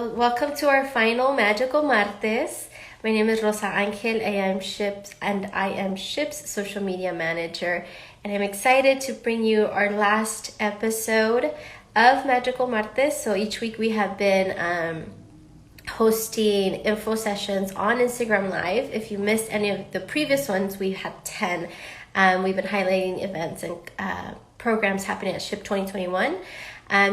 So, welcome to our final Magical Martes. My name is Rosa Angel. I am SHPE's social media manager, and I'm excited to bring you our last episode of Magical Martes. So each week we have been hosting info sessions on Instagram Live. If you missed any of the previous ones, we had 10. We've been highlighting events and programs happening at SHPE 2021.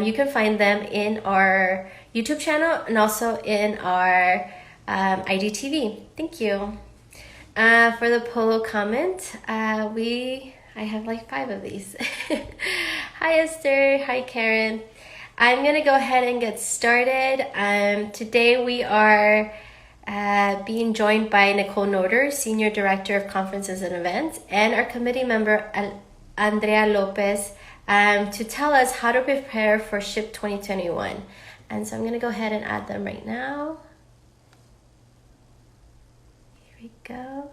You can find them in our YouTube channel and also in our IGTV. Thank you. For the polo comment, I have like 5 of these. Hi Esther, hi Karen. I'm gonna go ahead and get started. Today we are being joined by Nicole Noder, Senior Director of Conferences and Events, and our committee member Andrea Lopez, to tell us how to prepare for SHPE 2021. And so I'm going to go ahead and add them right now. Here we go.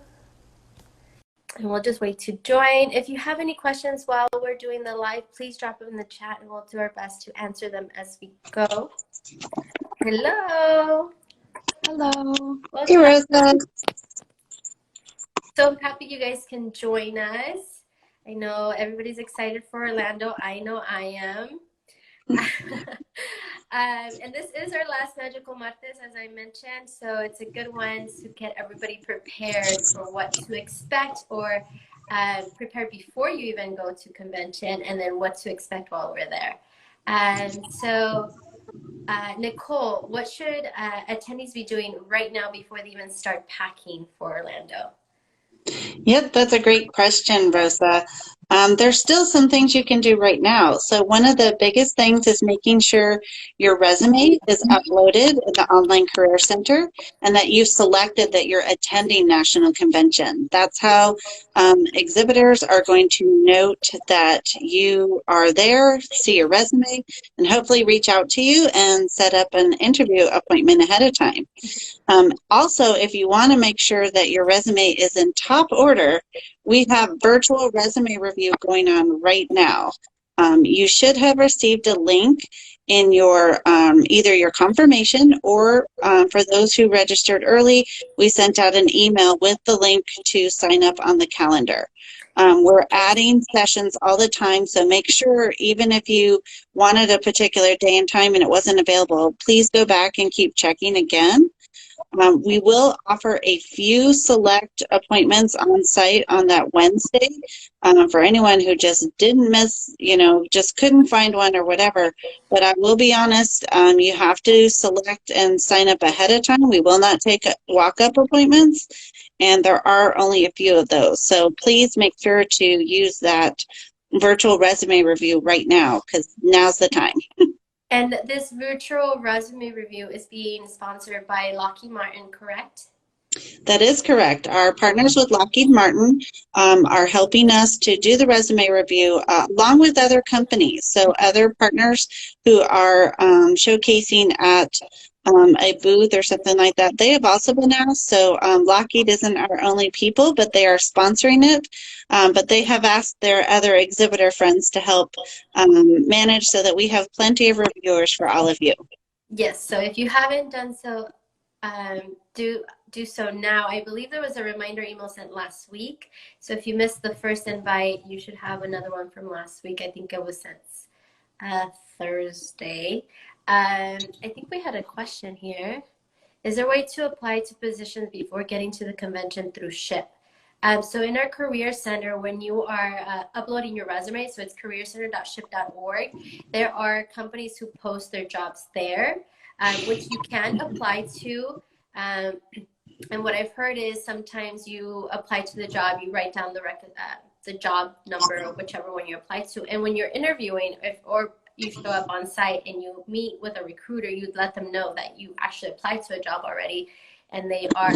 And we'll just wait to join. If you have any questions while we're doing the live, please drop them in the chat and we'll do our best to answer them as we go. Hello. Hello. Welcome. Hey, Rosa. So happy you guys can join us. I know everybody's excited for Orlando. I know I am. And this is our last Magical Martes, as I mentioned, so it's a good one to get everybody prepared for what to expect, or prepare before you even go to convention, and then what to expect while we're there. Nicole, what should attendees be doing right now before they even start packing for Orlando? Yep, that's a great question, Rosa. There's still some things you can do right now. So one of the biggest things is making sure your resume is uploaded in the Online Career Center and that you've selected that you're attending National Convention. That's how exhibitors are going to note that you are there, see your resume, and hopefully reach out to you and set up an interview appointment ahead of time. Also, if you want to make sure that your resume is in top order, we have virtual resume review going on right now. You should have received a link in your either your confirmation or for those who registered early, we sent out an email with the link to sign up on the calendar. We're adding sessions all the time, so make sure even if you wanted a particular day and time and it wasn't available, please go back and keep checking again. We will offer a few select appointments on site on that Wednesday for anyone who just didn't miss, just couldn't find one or whatever. But I will be honest, you have to select and sign up ahead of time. We will not take walk-up appointments, and there are only a few of those. So please make sure to use that virtual resume review right now, because now's the time. And this virtual resume review is being sponsored by Lockheed Martin, correct? That is correct. Our partners with Lockheed Martin are helping us to do the resume review along with other companies. So other partners who are showcasing at a booth or something like that, they have also been asked. So Lockheed isn't our only people, but they are sponsoring it. But they have asked their other exhibitor friends to help manage so that we have plenty of reviewers for all of you. Yes, so if you haven't done so, do so now. I believe there was a reminder email sent last week. So if you missed the first invite, you should have another one from last week. I think it was sent Thursday. I think we had a question here. Is there a way to apply to positions before getting to the convention through SHPE? So in our Career Center, when you are uploading your resume, so it's careercenter.shpe.org, there are companies who post their jobs there, which you can apply to. And what I've heard is sometimes you apply to the job, you write down the job number or whichever one you apply to. And when you're interviewing, or you show up on site and you meet with a recruiter, you'd let them know that you actually applied to a job already, and they are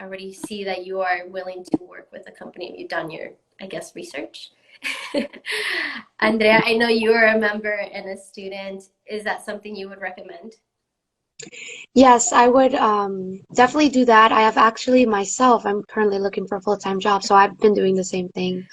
already see that you are willing to work with a company. You've done your, I guess, research. Andrea, I know you are a member and a student. Is that something you would recommend? Yes, I would definitely do that. I have actually myself, I'm currently looking for a full-time job, so I've been doing the same thing.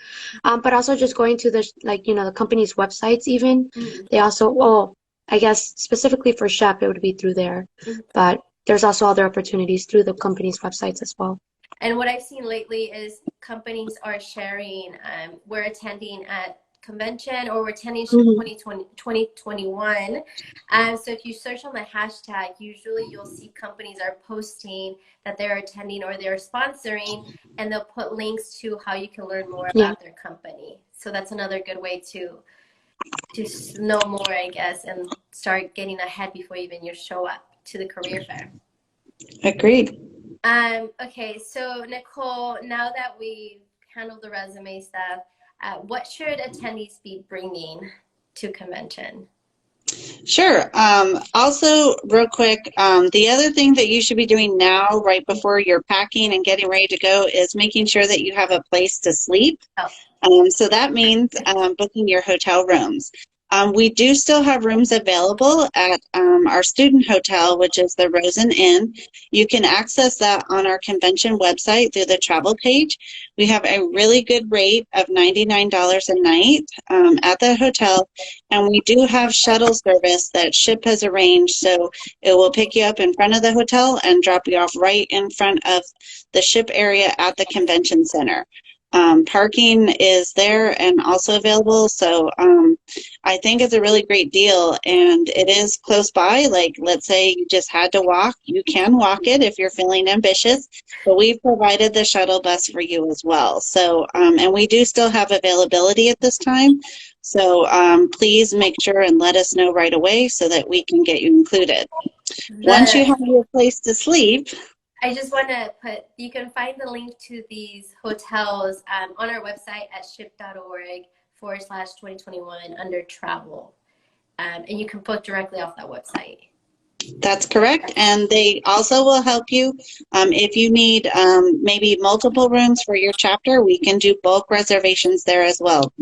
But also just going to the, the company's websites even. They also, I guess specifically for SHPE, it would be through there. But there's also other opportunities through the company's websites as well. And what I've seen lately is companies are sharing, we're attending at convention or we're attending 2021. So if you search on the hashtag, usually you'll see companies are posting that they're attending or they're sponsoring, and they'll put links to how you can learn more about their company. So that's another good way to know more, I guess, and start getting ahead before even you show up to the career fair. Agreed. Okay, so Nicole, now that we've handled the resume stuff, what should attendees be bringing to convention? Sure. Also, real quick, the other thing that you should be doing now, right before you're packing and getting ready to go, is making sure that you have a place to sleep. So that means booking your hotel rooms. We do still have rooms available at our student hotel, which is the Rosen Inn. You can access that on our convention website through the travel page. We have a really good rate of $99 a night at the hotel, and we do have shuttle service that SHPE has arranged, so it will pick you up in front of the hotel and drop you off right in front of the SHPE area at the convention center. Parking is there and also available, so I think it's a really great deal, and it is close by. Like, let's say you just had to walk, you can walk it if you're feeling ambitious, but we've provided the shuttle bus for you as well. So, and we do still have availability at this time, so please make sure and let us know right away so that we can get you included. Once you have your place to sleep, I just want to you can find the link to these hotels on our website at ship.org/2021 under travel. And you can book directly off that website. That's correct. And they also will help you if you need maybe multiple rooms for your chapter. We can do bulk reservations there as well.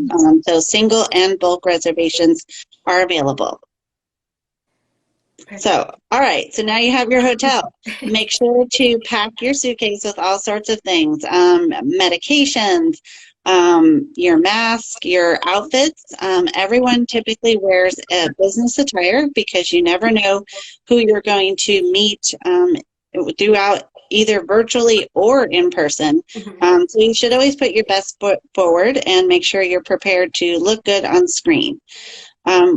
So single and bulk reservations are available. So, all right, so now you have your hotel. Make sure to pack your suitcase with all sorts of things, medications, your mask, your outfits. Everyone typically wears a business attire because you never know who you're going to meet throughout, either virtually or in person. So you should always put your best foot forward and make sure you're prepared to look good on screen.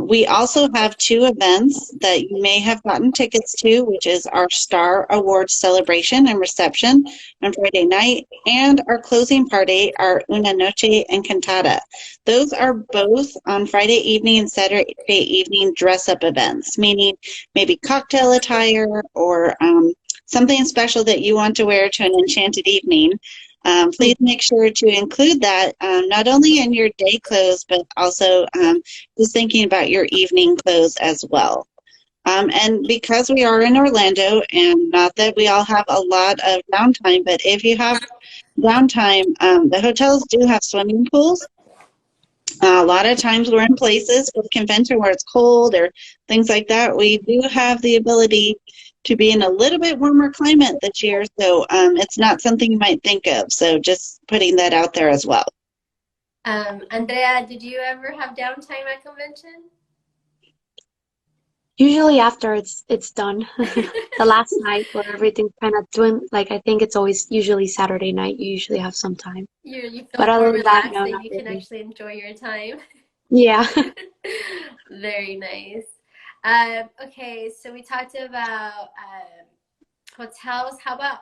We also have two events that you may have gotten tickets to, which is our Star Awards celebration and reception on Friday night, and our closing party, our Una Noche Encantada. Those are both on Friday evening and Saturday evening dress-up events, meaning maybe cocktail attire or something special that you want to wear to an enchanted evening. Please make sure to include that not only in your day clothes, but also just thinking about your evening clothes as well. And because we are in Orlando, and not that we all have a lot of downtime, but if you have downtime, the hotels do have swimming pools. A lot of times we're in places with convention where it's cold or things like that. We do have the ability to be in a little bit warmer climate this year, so it's not something you might think of. So just putting that out there as well. Andrea, did you ever have downtime at convention? Usually after it's done, the last night where everything's kind of doing, like, I think it's always usually Saturday night. You usually have some time. You feel but more other than relaxed that, no, and you can actually enjoy your time. Yeah. Very nice. Okay, so we talked about hotels. How about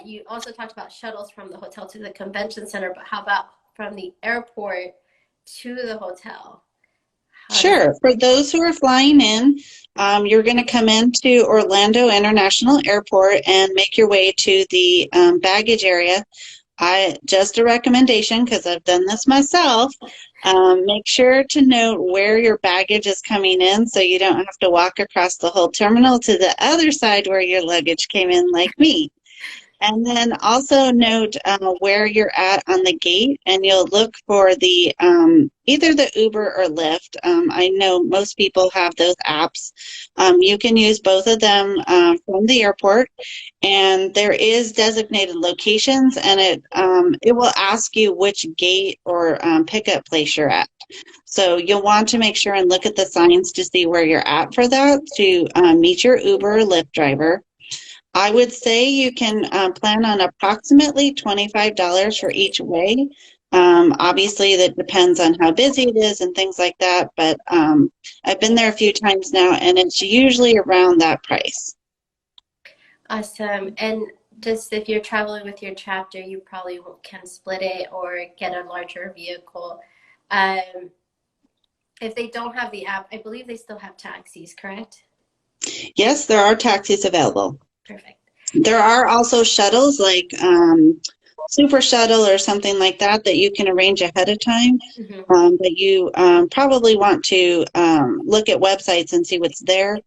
you also talked about shuttles from the hotel to the convention center, but how about from the airport to the hotel? Sure. For those who are flying in, you're going to come into Orlando International Airport and make your way to the baggage area. Just a recommendation, because I've done this myself, make sure to note where your baggage is coming in so you don't have to walk across the whole terminal to the other side where your luggage came in like me. And then also note where you're at on the gate, and you'll look for the either the Uber or Lyft. I know most people have those apps. You can use both of them from the airport, and there is designated locations, and it will ask you which gate or pickup place you're at. So you'll want to make sure and look at the signs to see where you're at for that to meet your Uber or Lyft driver. I would say you can plan on approximately $25 for each way. Obviously, that depends on how busy it is and things like that, but I've been there a few times now, and it's usually around that price. Awesome. And just if you're traveling with your chapter, you probably can split it or get a larger vehicle. If they don't have the app, I believe they still have taxis, correct? Yes, there are taxis available. Perfect. There are also shuttles like Super Shuttle or something like that that you can arrange ahead of time. But you probably want to look at websites and see what's there.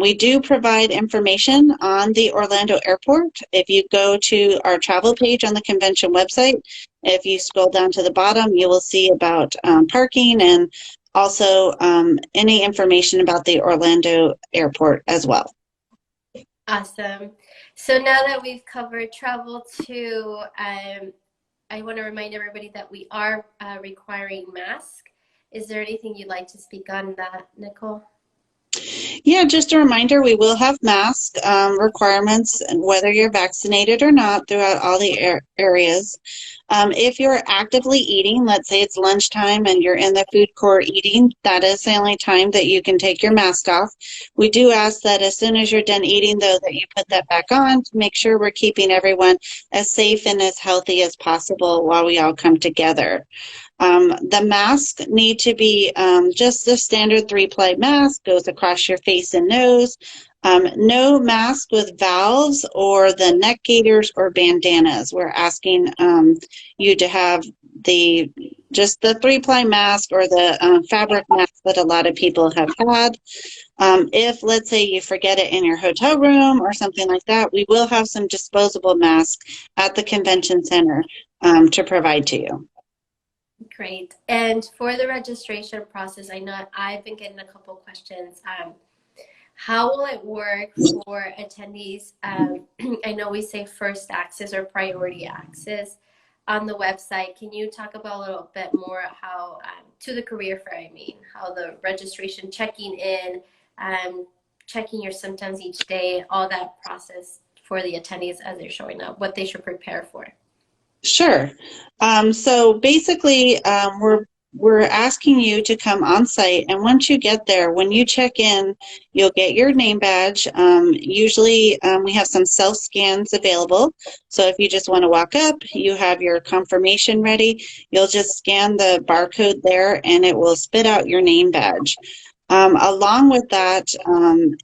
We do provide information on the Orlando Airport. If you go to our travel page on the convention website, if you scroll down to the bottom, you will see about parking and also any information about the Orlando Airport as well. Awesome. So now that we've covered travel too, I want to remind everybody that we are requiring masks. Is there anything you'd like to speak on that, Nicole? Yeah, just a reminder, we will have mask requirements, whether you're vaccinated or not, throughout all the areas. If you're actively eating, let's say it's lunchtime and you're in the food court eating, that is the only time that you can take your mask off. We do ask that as soon as you're done eating, though, that you put that back on to make sure we're keeping everyone as safe and as healthy as possible while we all come together. The masks need to be just the standard 3-ply mask, goes across your face and nose. No mask with valves or the neck gaiters or bandanas. We're asking you to have just the 3-ply mask or the fabric mask that a lot of people have had. If, let's say, you forget it in your hotel room or something like that, we will have some disposable masks at the convention center to provide to you. Great. And for the registration process, I know I've been getting a couple questions. How will it work for attendees? I know we say first access or priority access on the website. Can you talk about a little bit more how, to the career fair, I mean, how the registration, checking in, checking your symptoms each day, all that process for the attendees as they're showing up, what they should prepare for? Sure. So basically, we're asking you to come on site, and once you get there, when you check in, you'll get your name badge. Usually, we have some self-scans available. So if you just want to walk up, you have your confirmation ready. You'll just scan the barcode there, and it will spit out your name badge. Along with that,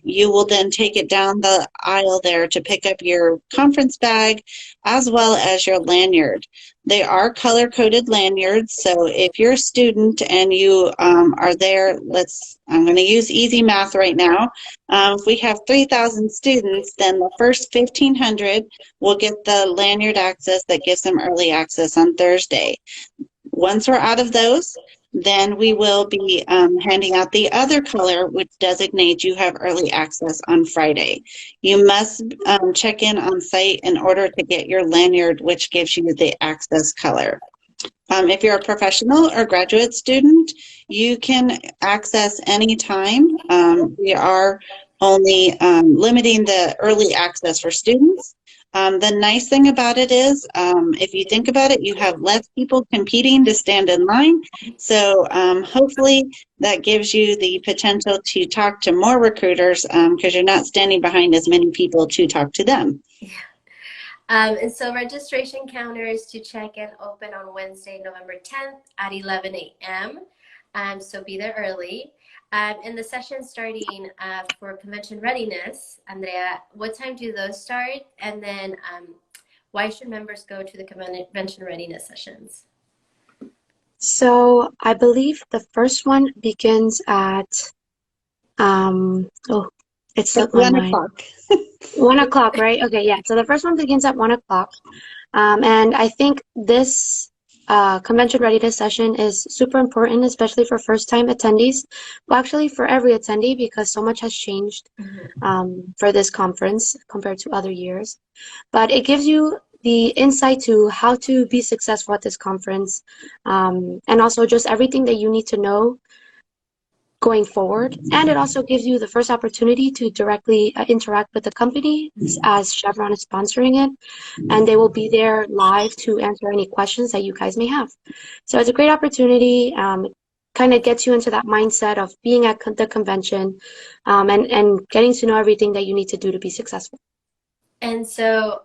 you will then take it down the aisle there to pick up your conference bag as well as your lanyard. They are color-coded lanyards, so if you're a student and you are there, I'm going to use easy math right now. If we have 3,000 students, then the first 1,500 will get the lanyard access that gives them early access on Thursday. Once we're out of those, then we will be handing out the other color, which designates you have early access on Friday. You must check in on site in order to get your lanyard, which gives you the access color. If you're a professional or graduate student, you can access anytime. We are only limiting the early access for students. The nice thing about it is, if you think about it, you have less people competing to stand in line. So hopefully that gives you the potential to talk to more recruiters because you're not standing behind as many people to talk to them. Yeah. And so registration counters to check in open on Wednesday, November 10th at 11 a.m. So be there early. And the session starting for convention readiness, Andrea, what time do those start? And then why should members go to the convention readiness sessions? So I believe the first one begins at It At slipped my 1 mind. o'clock. 1 o'clock, right? Okay, yeah. So the first one begins at 1 o'clock. And I think this convention readiness session is super important, especially for first-time attendees. Well, actually, for every attendee, because so much has changed for this conference compared to other years. But it gives you the insight to how to be successful at this conference, and also just everything that you need to know going forward. And it also gives you the first opportunity to directly interact with the company, as Chevron is sponsoring it, and they will be there live to answer any questions that you guys may have. So it's a great opportunity. It kind of gets you into that mindset of being at the convention, and getting to know everything that you need to do to be successful. And so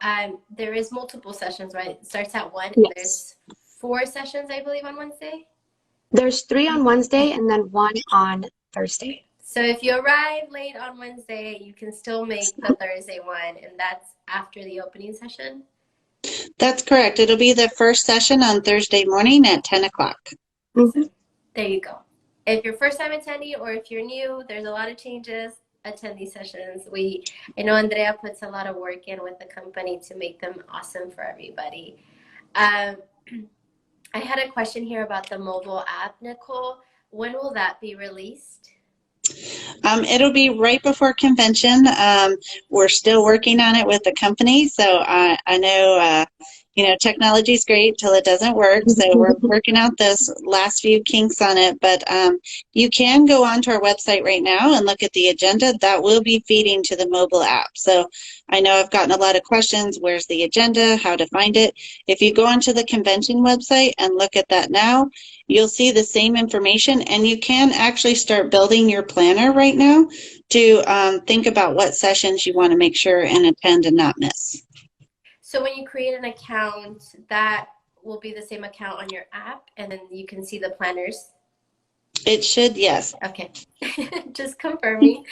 there is multiple sessions, right? It starts at 1, and Yes. there's 4 sessions, I believe, on Wednesday. There's 3 on Wednesday and then 1 on Thursday. So if you arrive late on Wednesday, you can still make the Thursday one, and that's after the opening session? That's correct. It'll be the first session on Thursday morning at 10 o'clock. Mm-hmm. There you go. If you're first-time attendee or if you're new, there's a lot of changes. Attend these sessions. I know Andrea puts a lot of work in with the company to make them awesome for everybody. I had a question here about the mobile app, Nicole. When will that be released? It'll be right before convention. We're still working on it with the company, so I know technology is great till it doesn't work. So we're working out those last few kinks on it. But you can go onto our website right now and look at the agenda. That will be feeding to the mobile app. So I know I've gotten a lot of questions. Where's the agenda? How to find it? If you go onto the convention website and look at that now, you'll see the same information, and you can actually start building your planner right now to think about what sessions you want to make sure and attend and not miss. So when you create an account, that will be the same account on your app, and then you can see the planners? It should, yes. Okay, just confirming.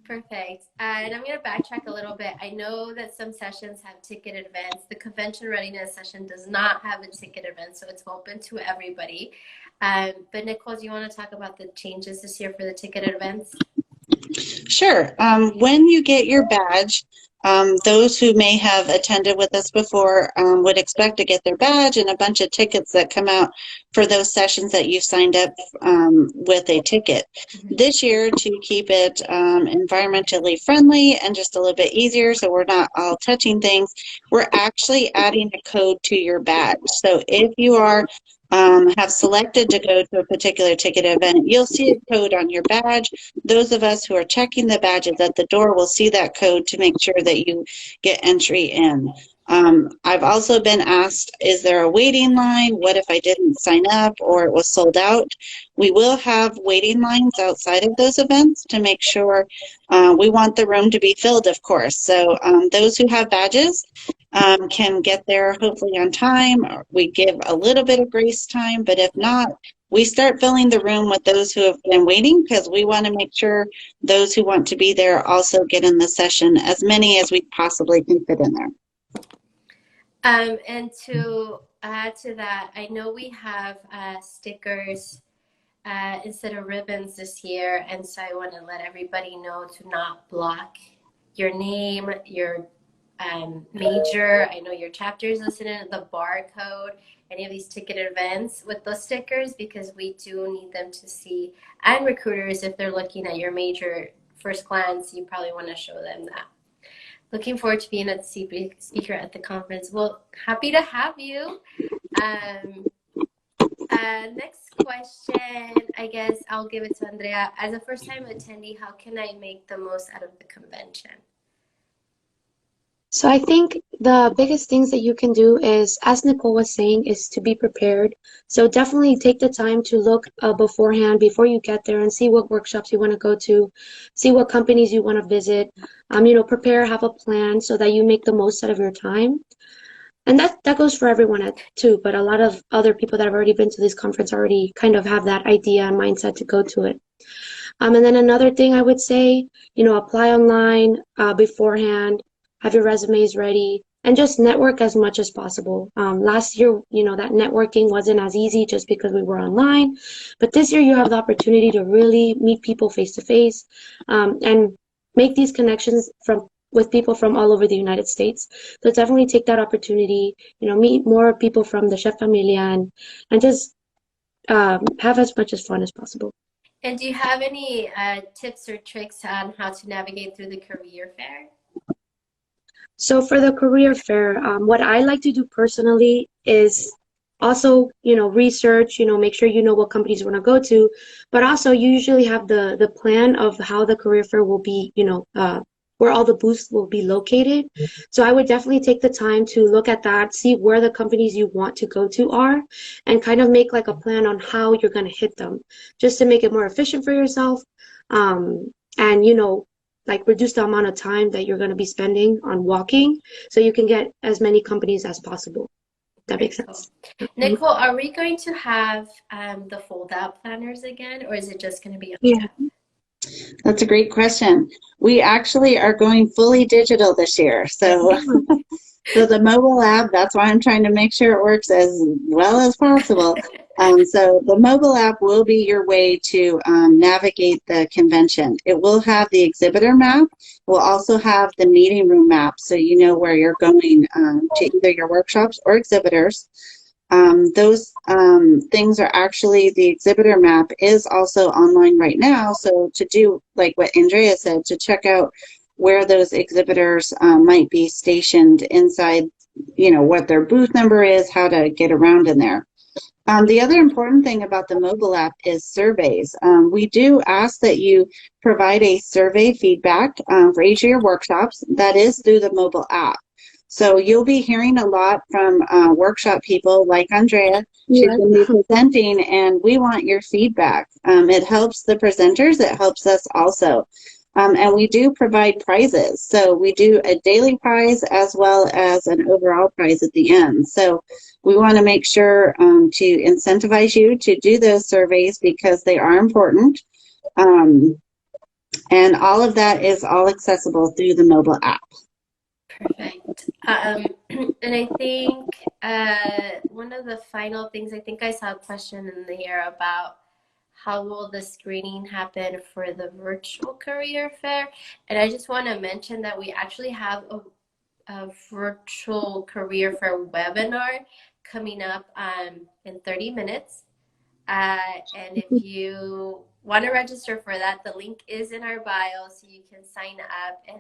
Perfect. And I'm going to backtrack a little bit. I know that some sessions have ticketed events. The convention readiness session does not have a ticket event, so it's open to everybody. But Nicole, do you want to talk about the changes this year for the ticketed events? Sure. When you get your badge, those who may have attended with us before would expect to get their badge and a bunch of tickets that come out for those sessions that you signed up with a ticket. This year, to keep it environmentally friendly and just a little bit easier so we're not all touching things, we're actually adding a code to your badge. So if you are have selected to go to a particular ticket event, you'll see a code on your badge. Those of us who are checking the badges at the door will see that code to make sure that you get entry in. I've also been asked, is there a waiting line? What if I didn't sign up or it was sold out? We will have waiting lines outside of those events to make sure we want the room to be filled, of course. So those who have badges can get there hopefully on time. We give a little bit of grace time, but if not, we start filling the room with those who have been waiting, because we want to make sure those who want to be there also get in the session, as many as we possibly can fit in there. And to add to that, I know we have stickers instead of ribbons this year, and so I want to let everybody know to not block your name, your major, I know your chapter is listed in the barcode, any of these ticketed events with those stickers, because we do need them to see, and recruiters, if they're looking at your major first glance, you probably want to show them that. Looking forward to being a speaker at the conference. Well, happy to have you. Next question, I guess I'll give it to Andrea. As a first-time attendee, how can I make the most out of the convention? So I think the biggest things that you can do is, as Nicole was saying, is to be prepared. So definitely take the time to look beforehand, before you get there, and see what workshops you want to go to, see what companies you want to visit. Prepare, have a plan so that you make the most out of your time. And that goes for everyone too, but a lot of other people that have already been to this conference already kind of have that idea and mindset to go to it. And then another thing I would say, apply online beforehand. Have your resumes ready. and just network as much as possible. Last year, that networking wasn't as easy just because we were online, but this year you have the opportunity to really meet people face to face, and make these connections with people from all over the United States. So definitely take that opportunity, meet more people from the Chef Familia, and just have as much as fun as possible. And do you have any tips or tricks on how to navigate through the career fair? So for the career fair, what I like to do personally is also, research, make sure you know what companies you want to go to, but also you usually have the plan of how the career fair will be, where all the booths will be located. So I would definitely take the time to look at that, see where the companies you want to go to are, and kind of make like a plan on how you're going to hit them, just to make it more efficient for yourself. And, like reduce the amount of time that you're going to be spending on walking so you can get as many companies as possible. That makes sense. Nicole, are we going to have the fold-out planners again, or is it just going to be on Yeah. That's a great question. We actually are going fully digital this year. So, so the mobile app, that's why I'm trying to make sure it works as well as possible. So the mobile app will be your way to navigate the convention. It will have the exhibitor map. We'll also have the meeting room map, so you know where you're going to either your workshops or exhibitors. Those things are actually, the exhibitor map is also online right now. So to do like what Andrea said, to check out where those exhibitors might be stationed inside, what their booth number is, how to get around in there. The other important thing about the mobile app is surveys. We do ask that you provide a survey feedback for each of your workshops. That is through the mobile app. So you'll be hearing a lot from workshop people like Andrea. She's going to be presenting, and we want your feedback. It helps the presenters. It helps us also. And we do provide prizes. So we do a daily prize as well as an overall prize at the end. So we want to make sure to incentivize you to do those surveys because they are important. And all of that is all accessible through the mobile app. Perfect. And I think one of the final things, I think I saw a question in there about how will the screening happen for the virtual career fair? And I just want to mention that we actually have a virtual career fair webinar coming up in 30 minutes. And if you want to register for that, the link is in our bio, so you can sign up. And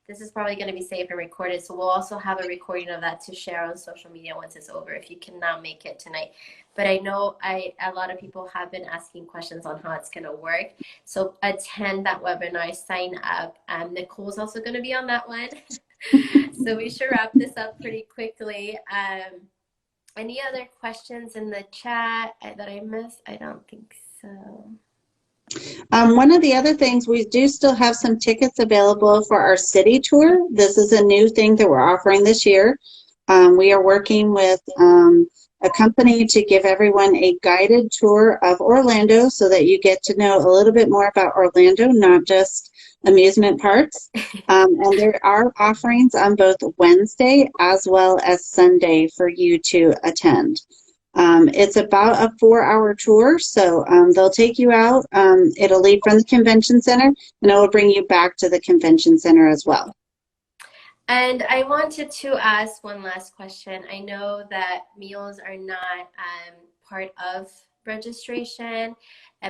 this is probably going to be saved and recorded. So we'll also have a recording of that to share on social media once it's over if you cannot make it tonight. But I know a lot of people have been asking questions on how it's going to work. So attend that webinar, sign up. Nicole's also going to be on that one. So we should wrap this up pretty quickly. Any other questions in the chat that I missed? I don't think so. One of the other things, we do still have some tickets available for our city tour. This is a new thing that we're offering this year. We are working with a company to give everyone a guided tour of Orlando so that you get to know a little bit more about Orlando, not just amusement parks. And there are offerings on both Wednesday as well as Sunday for you to attend. It's about a 4-hour tour, so they'll take you out. It'll leave from the convention center, and it will bring you back to the convention center as well. And I wanted to ask one last question. I know that meals are not part of registration,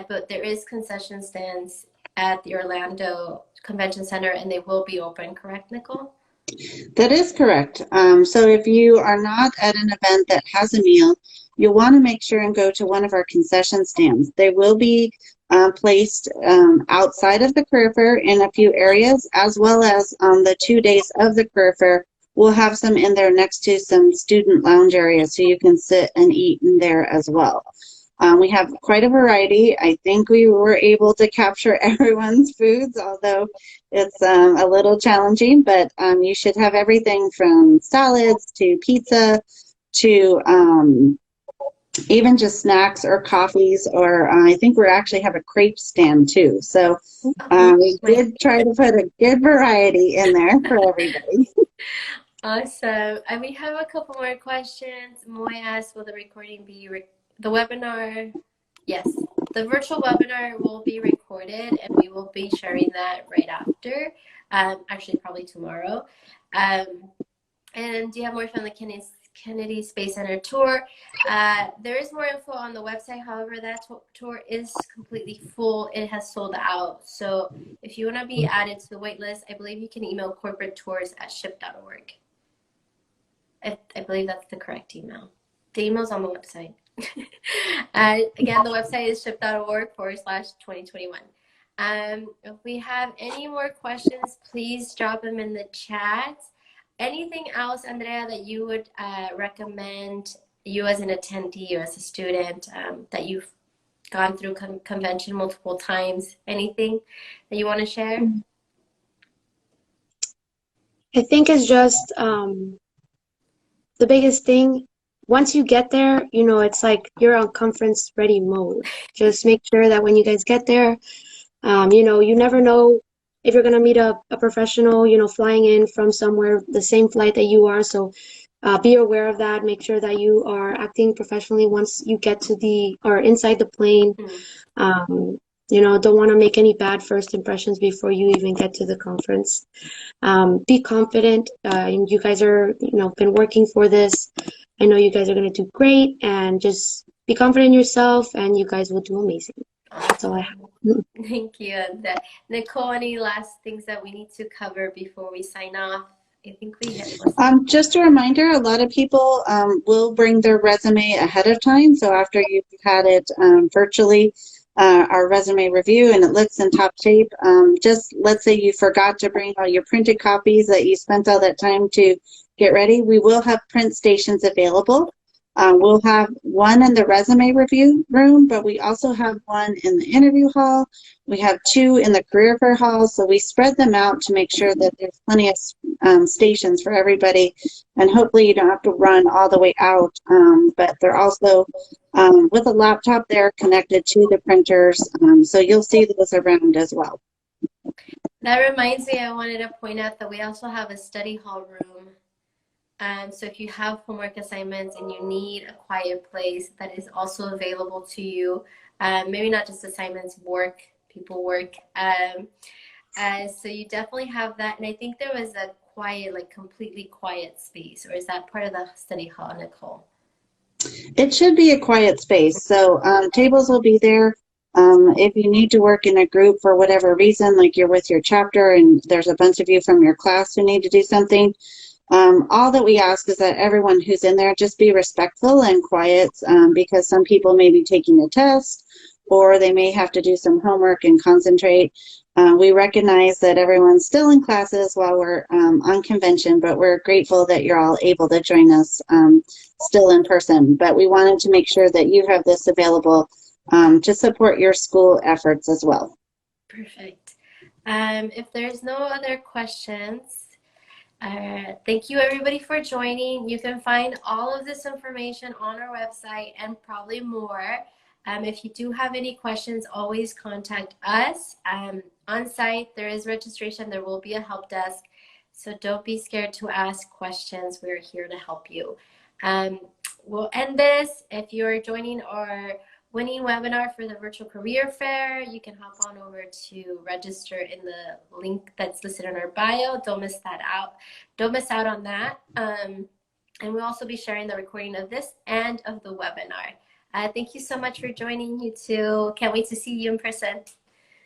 but there is concession stands at the Orlando Convention Center, and they will be open, correct, Nicole? That is correct. So if you are not at an event that has a meal, you'll want to make sure and go to one of our concession stands. They will be placed outside of the career fair in a few areas, as well as on the 2 days of the career fair. We'll have some in there next to some student lounge areas, so you can sit and eat in there as well. We have quite a variety. I think we were able to capture everyone's foods, although it's a little challenging, but you should have everything from salads to pizza to even just snacks or coffees, or I think we actually have a crepe stand too. So we did try to put a good variety in there for everybody. Awesome. And we have a couple more questions. Moy asked, will the recording be the webinar? Yes, the virtual webinar will be recorded and we will be sharing that right after. Actually, probably tomorrow. And do you have more from the Kennedy Space Center tour? There is more info on the website. However, that tour is completely full. It has sold out. So if you want to be added to the wait list, I believe you can email corporatetours@ship.org. I believe that's the correct email. The email's on the website. Again, the website is ship.org/2021. If we have any more questions, please drop them in the chat. Anything else, Andrea, that you would recommend, you as an attendee, you as a student, that you've gone through convention multiple times? Anything that you want to share? I think it's just the biggest thing. Once you get there, you know, it's like you're on conference ready mode. Just make sure that when you guys get there, you know, you never know if you're going to meet a professional, you know, flying in from somewhere, the same flight that you are. So be aware of that. Make sure that you are acting professionally once you get to or inside the plane. You know, don't want to make any bad first impressions before you even get to the conference. Be confident. You guys are, you know, been working for this. I know you guys are going to do great, and just be confident in yourself and you guys will do amazing. That's all I have. Thank you. And Nicole, any last things that we need to cover before we sign off? I think we hit just a reminder, a lot of people will bring their resume ahead of time. So after you've had it virtually, our resume review and it looks in top shape, just let's say you forgot to bring all your printed copies that you spent all that time to get ready. We will have print stations available. We'll have one in the resume review room, but we also have one in the interview hall. We have two in the career fair hall, so we spread them out to make sure that there's plenty of stations for everybody, and hopefully you don't have to run all the way out, but they're also with a laptop there connected to the printers, so you'll see those around as well. That reminds me, I wanted to point out that we also have a study hall room. So if you have homework assignments and you need a quiet place, that is also available to you. Maybe not just assignments, people work. So you definitely have that. And I think there was a quiet, like completely quiet space, or is that part of the study hall, Nicole? It should be a quiet space. So tables will be there. If you need to work in a group for whatever reason, like you're with your chapter and there's a bunch of you from your class who need to do something, all that we ask is that everyone who's in there just be respectful and quiet, because some people may be taking a test or they may have to do some homework and concentrate. We recognize that everyone's still in classes while we're on convention, but we're grateful that you're all able to join us still in person. But we wanted to make sure that you have this available to support your school efforts as well. Perfect. If there's no other questions, thank you everybody for joining. You can find all of this information on our website and probably more. If you do have any questions, always contact us. On site, there is registration. There will be a help desk. So don't be scared to ask questions. We're here to help you. We'll end this. If you're joining our winning webinar for the virtual career fair, you can hop on over to register in the link that's listed in our bio. Don't miss that out. Don't miss out on that. And we'll also be sharing the recording of this and of the webinar. Thank you so much for joining, you two. Can't wait to see you in person.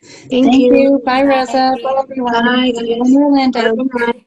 Thank you. Bye, Rosa. Bye, everyone. Bye, See you in Orlando. Bye.